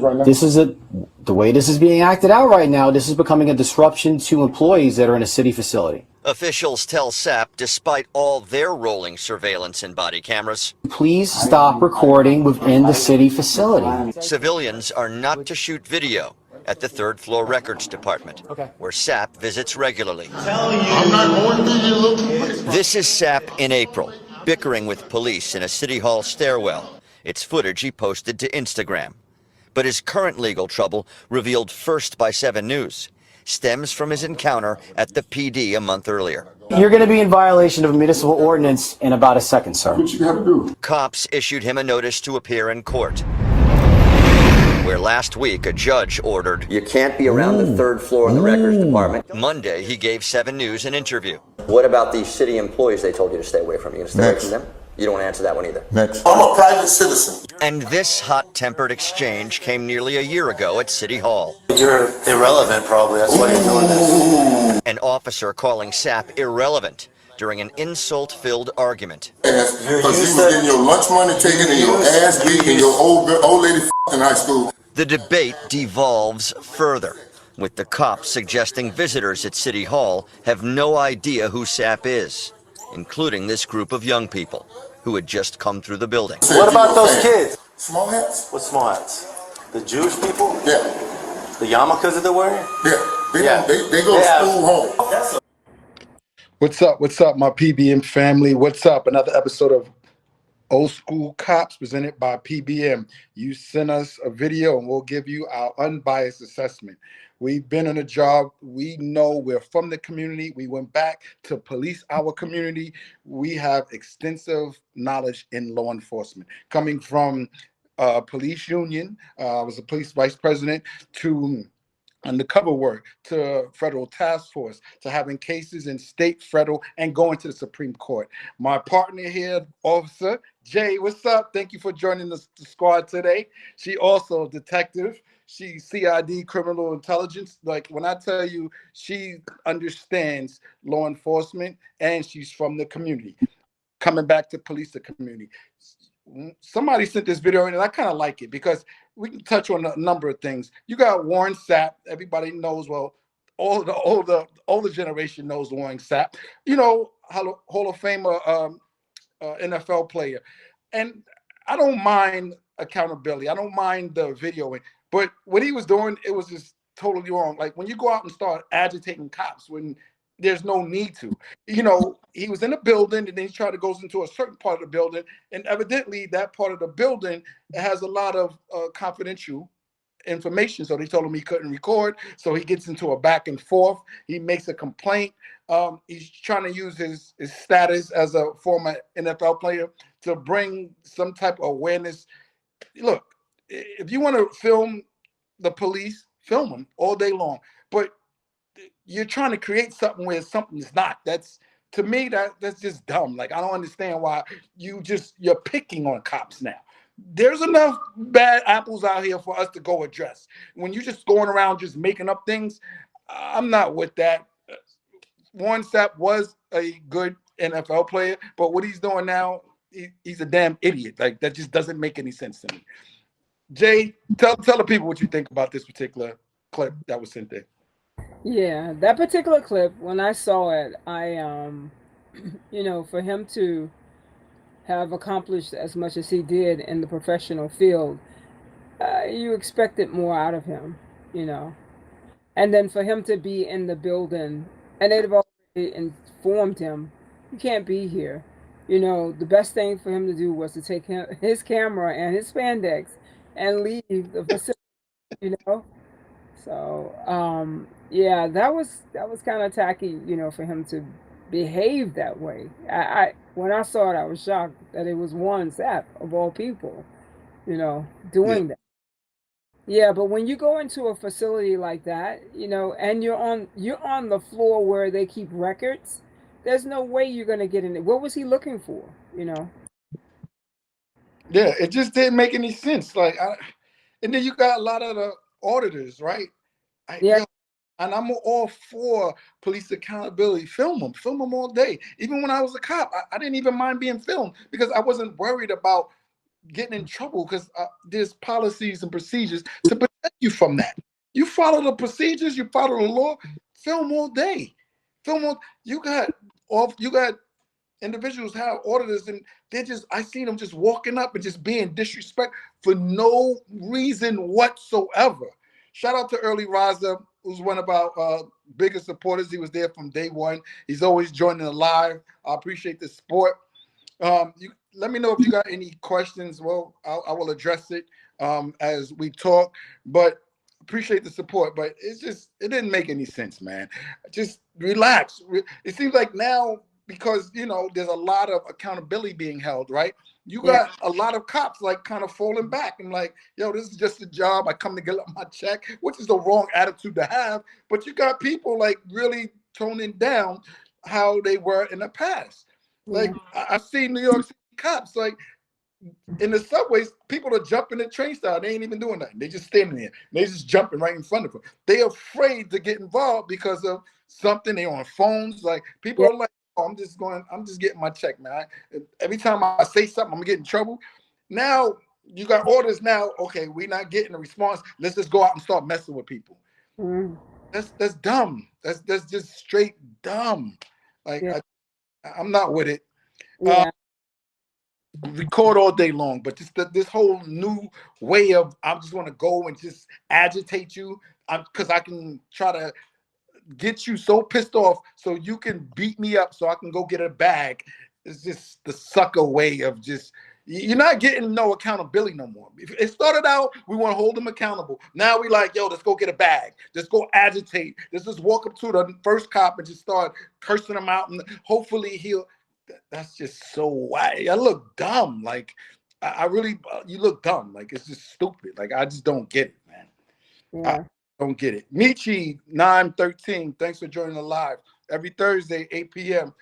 This is the way this is being acted out right now. This is becoming a disruption to employees that are in a city facility. Officials tell Sapp, despite all their rolling surveillance and body cameras, please stop recording within the city facility. Civilians are not to shoot video at the third floor records department, where Sapp visits regularly. This is Sapp in April, bickering with police in a city hall stairwell. It's footage he posted to Instagram. But his current legal trouble, revealed first by 7 News, stems from his encounter at the PD a month earlier. You're going to be in violation of a municipal ordinance in about a second, sir. What you got to do? Cops issued him a notice to appear in court, where last week a judge ordered, "You can't be around the third floor of the records department." Monday, he gave 7 News an interview. What about these city employees they told you to stay away from? You going to stay away from them? You don't want to answer that one either. Next. I'm a private citizen. And this hot-tempered exchange came nearly a year ago at City Hall. You're irrelevant, probably. That's why you're doing this. An officer calling Sapp irrelevant during an insult-filled argument. Because you was getting your lunch money taken and your ass beat and your old lady in high school. The debate devolves further, with the cops suggesting visitors at City Hall have no idea who Sapp is, including this group of young people who had just come through the building. What about those kids? Small hats? What small hats? The Jewish people? Yeah. The yarmulkes that they're wearing? Yeah. They go to school home. What's up? What's up, my PBM family? What's up? Another episode of Old School Cops presented by PBM. You send us a video and we'll give you our unbiased assessment. We've been on a job. We know we're from the community. We went back to police our community. We have extensive knowledge in law enforcement. Coming from police union, I was a police vice president, to undercover work, to federal task force, to having cases in state, federal, and going to the Supreme Court. My partner here, Officer Jay, what's up? Thank you for joining the squad today. She also a detective. She's CID, criminal intelligence. Like, when I tell you, she understands law enforcement and she's from the community. Coming back to police the community. Somebody sent this video in and I kind of like it because we can touch on a number of things. You got Warren Sapp. Everybody knows, well, all the older generation knows Warren Sapp. You know, Hall of Famer, NFL player. And I don't mind accountability. I don't mind the videoing. But what he was doing, it was just totally wrong. Like, when you go out and start agitating cops when there's no need to. You know, he was in a building and then he tried to go into a certain part of the building. And evidently that part of the building has a lot of confidential information. So they told him he couldn't record. So he gets into a back and forth. He makes a complaint. He's trying to use his status as a former NFL player to bring some type of awareness. Look, if you want to film the police, film them all day long. But you're trying to create something where something is not. That's, to me, that's just dumb. Like, I don't understand why you're picking on cops now. There's enough bad apples out here for us to go address. When you're just going around just making up things, I'm not with that. Warren Sapp was a good NFL player, but what he's doing now, he's a damn idiot. Like, that just doesn't make any sense to me. Jay, tell the people what you think about this particular clip that was sent there. Yeah, that particular clip, when I saw it, I, you know, for him to have accomplished as much as he did in the professional field, you expected more out of him, you know. And then for him to be in the building, and they've already informed him, you can't be here. You know, the best thing for him to do was to take his camera and his spandex and leave the facility, you know. So, yeah, that was kind of tacky, you know, for him to behave that way. When I saw it, I was shocked that it was Warren Sapp, of all people, you know, doing that. Yeah, but when you go into a facility like that, you know, and you're on the floor where they keep records, there's no way you're gonna get in it. What was he looking for, you know? Yeah, it just didn't make any sense. Like, and then you got a lot of the auditors, right? Yeah. And I'm all for police accountability. Film them all day. Even when I was a cop, I didn't even mind being filmed because I wasn't worried about getting in trouble because there's policies and procedures to protect you from that. You follow the procedures, you follow the law, film all day. Film all, you got individuals have auditors and I seen them just walking up and just being disrespect for no reason whatsoever. Shout out to Early Riser, who's one of our biggest supporters. He was there from day one. He's always joining the live. I appreciate the support. You let me know if you got any questions. Well, I will address it as we talk. But appreciate the support. But it didn't make any sense, man. Just relax. It seems like now because there's a lot of accountability being held, right? You got a lot of cops like kind of falling back and like, yo, this is just a job. I come to get my check, which is the wrong attitude to have. But you got people like really toning down how they were in the past. Like I've seen New York City cops like in the subways, people are jumping the train style. They ain't even doing nothing. They just standing there. They just jumping right in front of them. They're afraid to get involved because of something. They on phones. Like people are like, oh, I'm just getting my check, man. Every time I say something, I'm gonna get in trouble. Now you got orders now. Okay, we're not getting a response. Let's just go out and start messing with people. That's dumb. That's just straight dumb. Like I'm not with it. Record all day long, but just this whole new way of I'm just going to go and just agitate you because I can try to get you so pissed off so you can beat me up so I can go get a bag. It's just the sucker way of just you're not getting no accountability no more. It started out we want to hold them accountable. Now we like, yo, let's go get a bag. Let's go agitate. Let's just walk up to the first cop and just start cursing him out and hopefully he'll. That's just so why I look dumb. Like I really, you look dumb. Like it's just stupid. Like I just don't get it, man. I don't get it. Michi 913. Thanks for joining the live every Thursday 8 p.m.